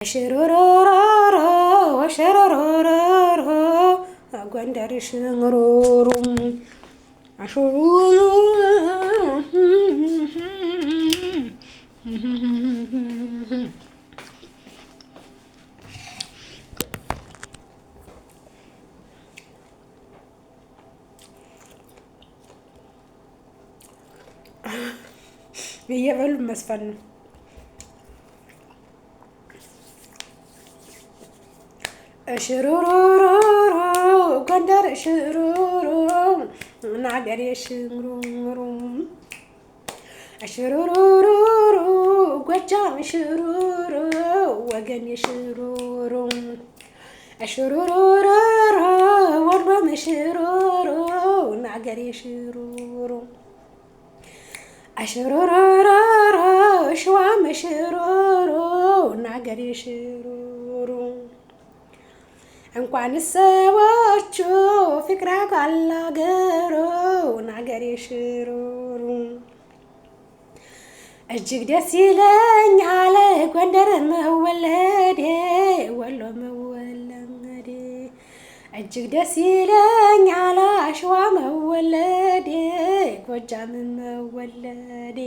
شرورورورو شرورورورو ጎንደር ሽሩሩም አሽሩሩ እየበሉ መስፈን ነው። ሽሩሩሩሩ ጎንደር ሽሩሩ ናገሬ ሽሩሩ ሽሩሩሩሩ ጎጃም ሽሩሩ ወገኔ ሽሩሩ ሽሩሩሩሩ ወሎም ሽሩሩ ናገሬ ሽሩሩ ሽሩሩሩሩ ሸዋም ሽሩሩ ናገሬ ሽሩሩ እንኳን ሰዎቹ ፍቅራ ካላገሩ ናገሬ ሽሩሩ እጅግ ደስ ይለኛል ጎንደር መወለዴ ወሎ መወለዴ እጅግ ደስ ይለኛል ሸዋ መወለዴ ጎጃም መወለዴ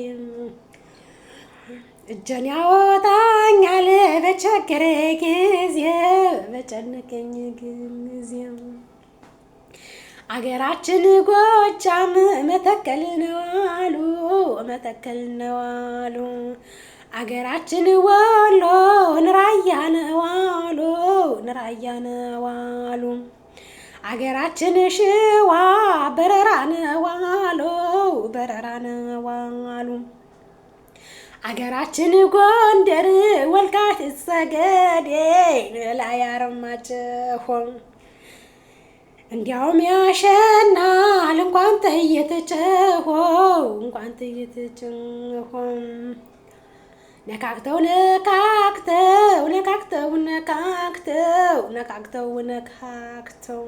እጄን ያወጣኛል በቸገረ ጊዜ በጨነቀኝ ጊዜ አገራችን ጎጃም መተከል ነው አሉ መተከል ነው አሉ አገራችን ወሎ ራያ ነው አሉ ራያ ነው አሉ አገራችን ሸዋ በረራ ነው አሉ በረራ ነው አሉ አገራችን ጎንደር ወልቃይት ጠገዴ ላይ አርማጭሆ እንዲያውም ያሸናል እንኳን ተየተጨሆ እንኳን ተየተጨሆ ነካክተው ነካክተው ነካክተው ነካክተው ነካክተው ነካክተው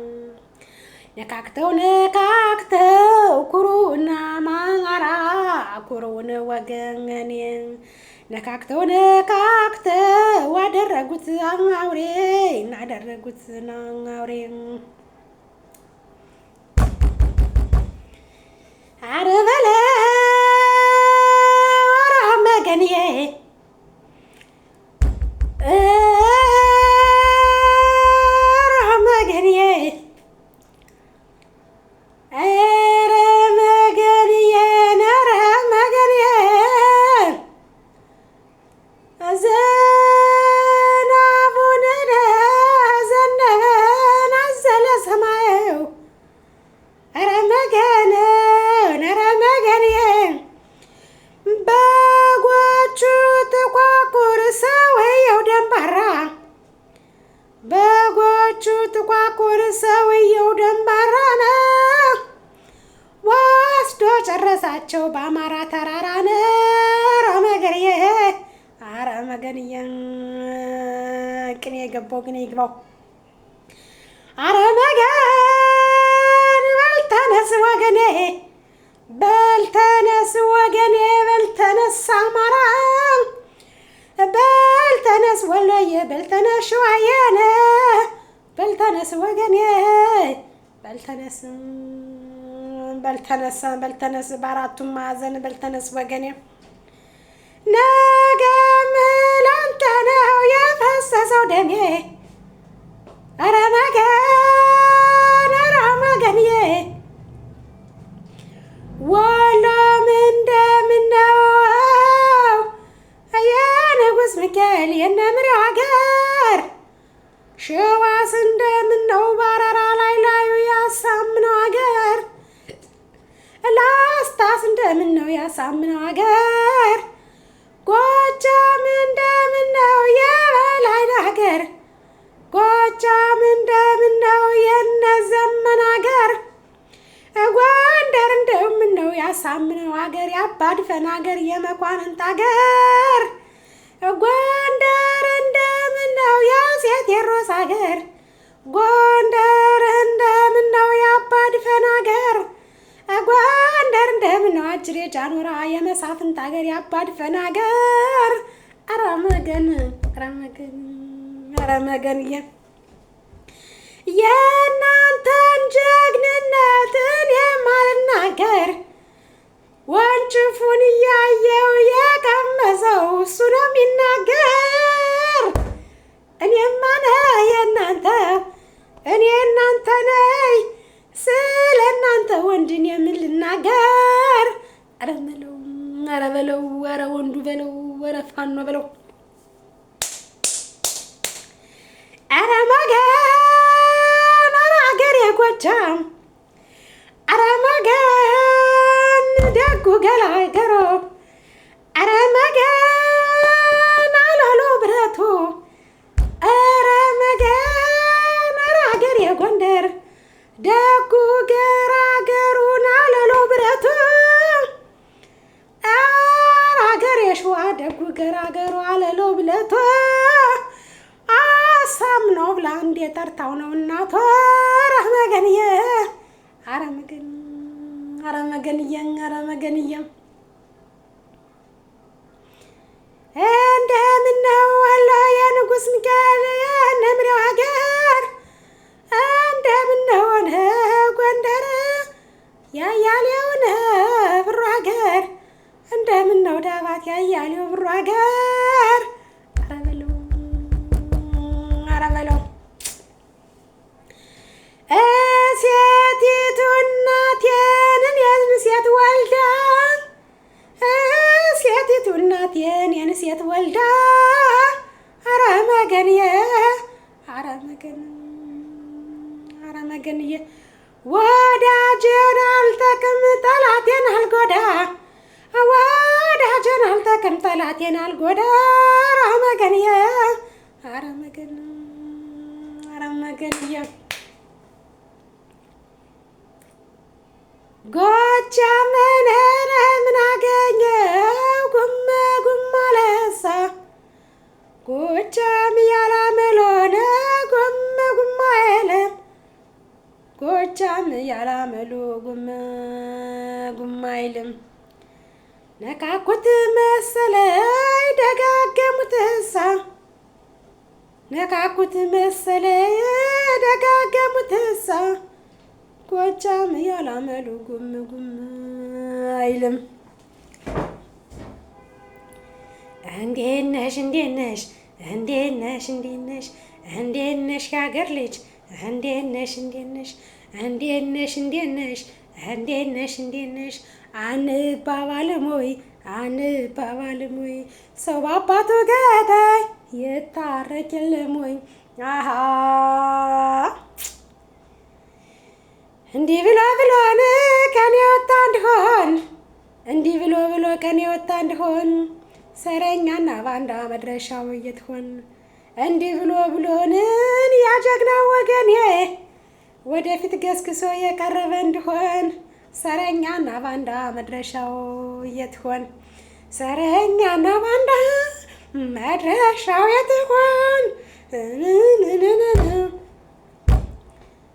ነካክተው ነካክተው ኩሩና ማራ ኩሩን ወገኔ ነካክተው ነካክተው አደረጉት አውሬ እናደረጉት አውሬ አረበለ ወራመገኔ በጎቹ ጥቋቁር ሰውየው ደንባራ ነው ወስዶ ጨረሳቸው በአማራ ተራራ ነው ረመገንዬ አረመገንዬ ቅኔ የገባው ግን ይግባው አረመገን በልተነስ ወገኔ በልተነስ ወገኔ በልተነስ አማራ በልተነስ ወሎዬ በልተነስ ሸዋዬ በልተነስ ወገኔ በልተነስ በልተነስ በልተነስ በአራቱም ማዕዘን በልተነስ ወገኔ ነገም ላንተ ነው የፈሰሰው ደሜ ኧረ መገንዬ ወሎም እንደምነው የንጉስ ሚካኤል የነምሬው ሀገር ሸዋስ እንደምነው ባረራ ላይ ላዩ ያሳምነው ሀገር ላስታስ እንደምነው ያሳምነው ሀገር ጎጃም እንደምነው የበላይ ሀገር ጎጃም እንደምነው የነዘመን ሀገር ጎንደር እንደምነው ያሳምነው ሀገር ያባድፈን ሀገር የመኳንንት ሀገር ጎንደር እንደምነው የአፄ ቴዎድሮስ ሀገር ጎንደር እንደምነው ያባድፈን ሀገር ጎንደር እንደምነው አጅሬ ጃኖራ የመሳፍንት ሀገር ያባድፈን ሀገር ኧረ መገን ረመገን የእናንተን ጀግንነትን የማልናገር ወንጭፉን እያየው የቀመሰው እሱ ነው የሚናገር። እኔማ ነኝ የእናንተ እኔ እናንተ ነኝ ስለ እናንተ ወንድን የምን ልናገር? ኧረ በለው ኧረ በለው ኧረ ወንዱ በለው ኧረ ፋኖ በለው ኧረ መገን ኧረ አገሬ ጎጃም ኧረ መገን ደጉ ገላገሮ ኧረ መገን አላሎ ብረቱ ኧረ መገን ኧረ አገሬ ጎንደር ደጉ ገራገሩን አላሎ ብረቱ ኧረ አገሬ ሸዋ ደጉ ገራገሩ አላሎ ብረቱ አሳምነው ብላ እንደ ጠርታው ነው እናቷ። ኧረ መገንዬ ኧረ መገንዬ ኧረ መገንዬ እንደምነው አለ የንጉስ ሚካኤል የነምሬው ሀገር እንደምነው ሆነ ጎንደር ያያሌው ብሩ ሀገር እንደምነው ዳባት ያያሌው ብሩ ሀገር ሴቲቱ እናቴን ሴት ወልዳ ሴቲቱ እናቴን ሴት ወልዳ ኧረ መገንዬ ኧረ መገንዬ ወዳጄን አልጠቅም ጠላቴን አልጎዳ ወዳጄን አልጠቅም ጠላቴን አልጎዳ ኧረ መገንዬ ኧረ መገንዬ ጎጃምን ምን አገኘው ጉም አለሳ ጎጃም ያላመሎነ ጉም አይልም ጎጃም ያላመሉ ጉም አይልም ነካኩት መሰለኝ ደጋገሙትሳ ነካኩት መሰለኝ ደጋገሙትሳ ጎጃም ያላመሉ ጉም አይልም። እንዴት ነሽ የሀገር ልጅ እንዴት ነሽ አንባባልም ወይ ሰው በአባቱ ገዳይ ይታረቅ የለም ወይ? አሃ እንዲህ ብሎን ከኔ ወጣ እንድሆን እንዲህ ብሎ ከኔ ወጣ እንድሆን ሰረኛና ባንዳ መድረሻው የትሆን እንዲህ ብሎን ያጀግናው ወገኔ ወደፊት ገስግሶ የቀረበ እንድሆን ሰረኛና ባንዳ መድረሻው የትሆን ሰረኛና ባንዳ መድረሻው የትሆን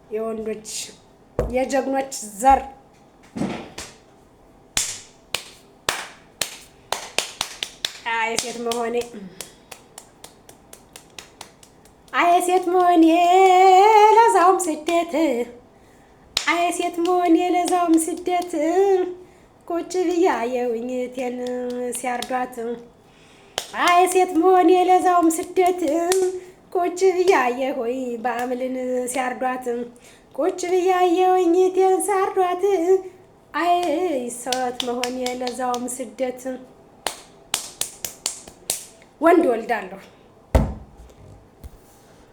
የወንዶች የጀግኖች ዘር አየሴት መሆኔ ለዛውም ስደት አየሴት መሆኔ ለዛውም ስደት ቁጭ ብያ የውኝቴን ሲያርዷት አየሴት መሆኔ ለዛውም ስደት ቁጭ ብያ የሆይ በአምልን ሲያርዷት ቁጭ ብያ የውኝቴን ሲያርዷት አየሴት መሆኔ ለዛውም ስደት ወንድ ወልዳለሁ